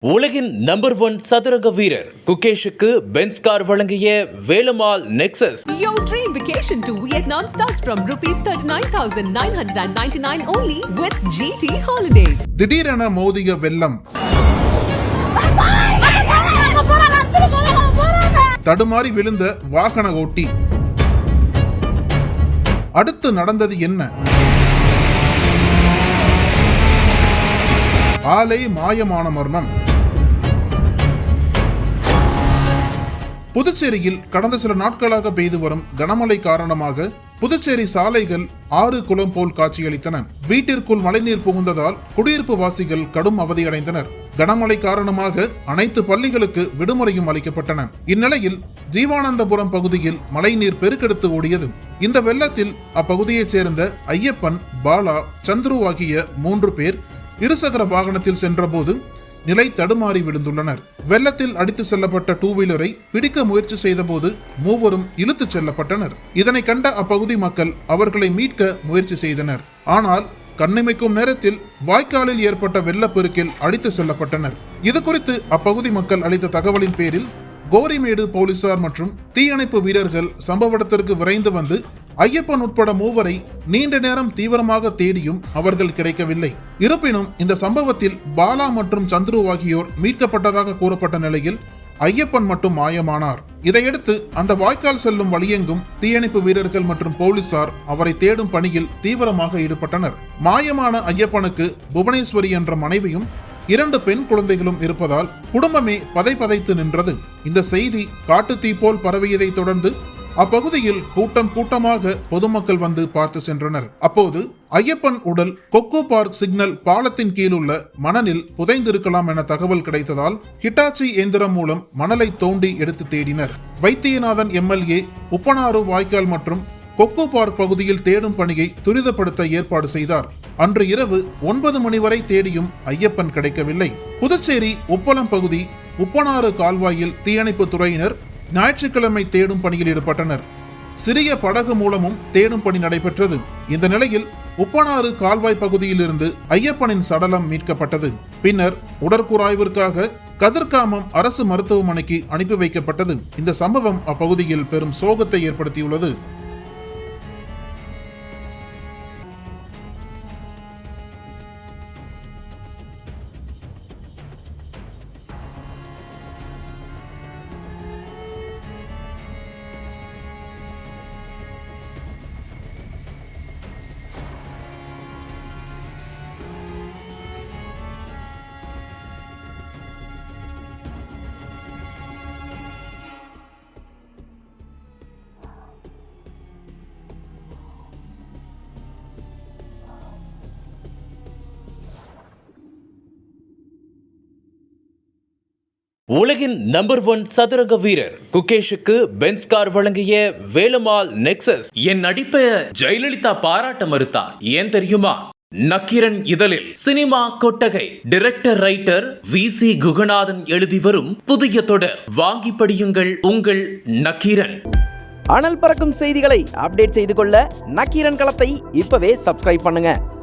உலகின் நம்பர் 1 சதுரங்க வீரர் குகேஷுக்கு பென்ஸ் கார் வழங்கிய Velammal nexus. Your dream vacation to Vietnam starts from ₹39,999 only with GT Holidays. திடீரென மோதிய வெள்ளம், தடுமாறி விழுந்த வாகன ஓட்டி. அடுத்து நடந்தது என்ன? ஆலை மாயமான மர்மம். புதுச்சேரியில் கடந்த சில நாட்களாக பெய்து வரும் கனமழை காரணமாக புதுச்சேரி சாலைகள் ஆறு குளம் போல் காட்சியளித்தன. வீட்டிற்குள் மழைநீர் புகுந்ததால் குடியிருப்பு வாசிகள் கடும் அவதியடைந்தனர். கனமழை காரணமாக அனைத்து பள்ளிகளுக்கு விடுமுறையும் அளிக்கப்பட்டன. இந்நிலையில் ஜீவானந்தபுரம் பகுதியில் மழைநீர் பெருக்கெடுத்து ஓடியது. இந்த வெள்ளத்தில் அப்பகுதியைச் சேர்ந்த ஐயப்பன், பாலா, சந்துரு ஆகிய 3 பேர் இருசக்கர வாகனத்தில் சென்றபோது நிலை தடுமாறி விழுந்துள்ளனர். வெள்ளத்தில் அடித்து செல்லப்பட்ட 2 வீலரை பிடிக்க முயற்சி செய்தபோது மூவரும் இழுத்துச் செல்லப்பட்டனர். இதனை கண்ட அப்பகுதி மக்கள் அவர்களை மீட்க முயற்சி செய்தனர். ஆனால் கண்ணிமைக்கும் நேரத்தில் வாய்க்காலில் ஏற்பட்ட வெள்ளப்பெருக்கில் அடித்து செல்லப்பட்டனர். இது குறித்து அப்பகுதி மக்கள் அளித்த தகவலின் பேரில் கோரிமேடு போலீசார் மற்றும் தீயணைப்பு வீரர்கள் சம்பவ இடத்திற்கு விரைந்து வந்து ஐயப்பன் உட்பட 3 வரை நீண்ட நேரம் தீவிரமாக தேடியும் அவர்கள் கிடைக்கவில்லை. இருப்பினும் இந்த சம்பவத்தில் பாலா மற்றும் சந்துரு ஆகியோர் மீட்கப்பட்டதாக கூறப்பட்ட நிலையில் ஐயப்பன் மட்டும் மாயமானார். இதையடுத்து அந்த வாய்க்கால் செல்லும் வழியெங்கும் தீயணைப்பு வீரர்கள் மற்றும் போலீசார் அவரை தேடும் பணியில் தீவிரமாக ஈடுபட்டனர். மாயமான ஐயப்பனுக்கு புவனேஸ்வரி என்ற மனைவியும் 2 பெண் குழந்தைகளும் இருப்பதால் குடும்பமே பதைத்து நின்றது. இந்த செய்தி காட்டுத்தீ போல் பரவியதை தொடர்ந்து அப்பகுதியில் கூட்டமாக பொதுமக்கள் வந்து பார்த்து சென்றனர். அப்போது ஐயப்பன் உடல் கொக்கு பார்க் சிக்னல் பாலத்தின் கீழுள்ள மணலில் புதைந்திருக்கலாம் என தகவல் கிடைத்ததால் ஹிட்டாச்சி இயந்திரம் மூலம் மணலை தோண்டி எடுத்து தேடினர். வைத்தியநாதன் எம்எல்ஏ உப்பனாறு வாய்க்கால் மற்றும் கொக்கு பார்க் பகுதியில் தேடும் பணியை துரிதப்படுத்த ஏற்பாடு செய்தார். அன்று இரவு 9 மணி வரை தேடியும் ஐயப்பன் கிடைக்கவில்லை. புதுச்சேரி உப்பளம் பகுதி உப்பனாறு கால்வாயில் தீயணைப்பு துறையினர் ஞாயிற்றுக்கிழமை தேடும் பணியில் ஈடுபட்டனர். சிறிய படகு மூலமும் தேடும் பணி நடைபெற்றது. இந்த நிலையில் உப்பனாறு கால்வாய் பகுதியில் இருந்து ஐயப்பனின் சடலம் மீட்கப்பட்டது. பின்னர் உடற்கூறாய்விற்காக கதிர்காமம் அரசு மருத்துவமனைக்கு அனுப்பி வைக்கப்பட்டது. இந்த சம்பவம் அப்பகுதியில் பெரும் சோகத்தை ஏற்படுத்தியுள்ளது. உலகின் நம்பர் 1 சதுரங்க வீரர் குகேஷுக்கு பென்ஸ் கார் வழங்கிய வேலம்மாள் நெக்ஸஸ். என் நடிப்பை ஜெயலலிதா பாராட்ட மறுத்தார். ஏன் தெரியுமா? நக்கீரன் இதழில் சினிமா கொட்டகை டைரக்டர் ரைட்டர் VC குகநாதன் எழுதி வரும் புதிய தொடர். வாங்கி படியுங்கள் உங்கள் நக்கீரன். அனல் பறக்கும் செய்திகளை அப்டேட் செய்து கொள்ள நக்கீரன் களத்தை இப்பவே சப்ஸ்கிரைப் பண்ணுங்க.